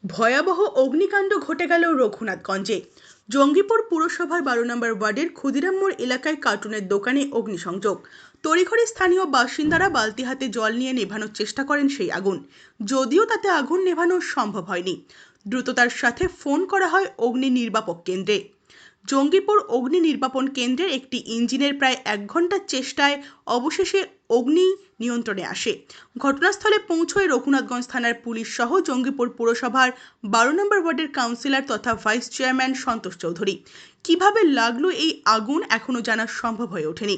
ভয়াবহ অগ্নিকাণ্ড ঘটে গেল রঘুনাথগঞ্জে। জঙ্গিপুর পুরসভার 12 নম্বর ওয়ার্ডের ক্ষুদিরাম মোড় এলাকায় কার্টুনের দোকানে অগ্নিসংযোগ। তড়িঘড়ি স্থানীয় বাসিন্দারা বালতি হাতে জল নিয়ে নেভানোর চেষ্টা করেন সেই আগুন, যদিও তাতে আগুন নেভানো সম্ভব হয়নি। দ্রুততার সাথে ফোন করা হয় অগ্নি নির্বাপক কেন্দ্রে। জঙ্গিপুর অগ্নি নির্বাপন কেন্দ্রের একটি ইঞ্জিনের প্রায় 1 ঘন্টার চেষ্টায় অবশেষে অগ্নি নিয়ন্ত্রণে আসে। ঘটনাস্থলে পৌঁছয় রঘুনাথগঞ্জ থানার পুলিশ সহ জঙ্গিপুর পুরসভার 12 নম্বর ওয়ার্ডের কাউন্সিলর তথা ভাইস চেয়ারম্যান সন্তোষ চৌধুরী। কিভাবে লাগলো এই আগুন এখনো জানা সম্ভব হয়ে ওঠেনি।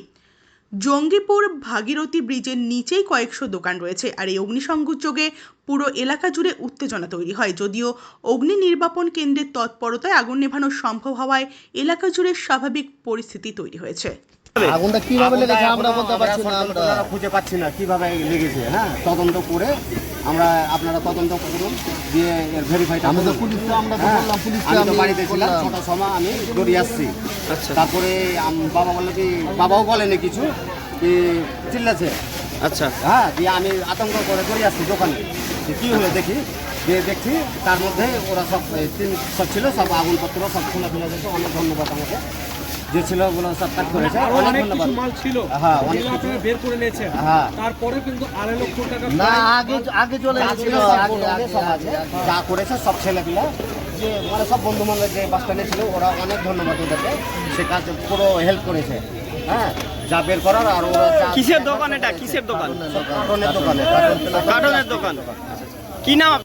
জঙ্গিপুর ভাগীরথী ব্রিজের নিচেই কয়েকশো দোকান রয়েছে, আর এই অগ্নিসংযোগে পুরো এলাকা জুড়ে উত্তেজনা তৈরি হয়। যদিও অগ্নি নির্বাপন কেন্দ্রের তৎপরতায় আগুন নেভানো সম্ভব হওয়ায় এলাকা জুড়ে স্বাভাবিক পরিস্থিতি তৈরি হয়েছে। আগুনটা কিভাবে লেগেছে আমরা বলতে পারছি না, আমরা খুঁজে পাচ্ছি না কিভাবে লেগেছে। হ্যাঁ, তদন্ত করে আপনারা তদন্ত করুন, দিয়ে ভেরিফাইটা আমি তো পুলিশকে আমরা তো বললাম, পুলিশকে আমি তো বাড়িতে ছিলাম, ছটার সময় আমি দৌড়ে আসছি। আচ্ছা, তারপরে বাবা বললো কি, বাবাও বলেনি কিছু, কি চিল্লাছে। আচ্ছা, হ্যাঁ, দিয়ে আমি আতঙ্ক করে দৌড়ে আসছি দোকানে, কি হলো দেখি, দিয়ে দেখছি তার মধ্যে ওরা সব ছিল, সব আগুনপত্র সব খোলা ফেলে দিয়েছে। অনেক ধন্যবাদ আমাকে, যে ছিল ওগুলো সব কাজ করেছে। অনেক ধন্যবাদ। মাল ছিল, হ্যাঁ, অনেক কিছু বের করে নিয়েছে। হ্যাঁ, তারপরে কিন্তু 2.5 লক্ষ টাকা না আগে চলে গেছিল, যা করেছে সব ছেলেগুলো, যে মানে সব বন্ধু বান্ধব যে বাস স্ট্যান্ডে ছিল, ওরা অনেক ধন্যবাদ ওদেরকে, সে কাজ পুরো হেল্প করেছে। হ্যাঁ, যা বের করার, আর ওরা কিসের দোকান? এটা কিসের দোকান? কার্টনের দোকানে, কার্টনের দোকান। কি নাম?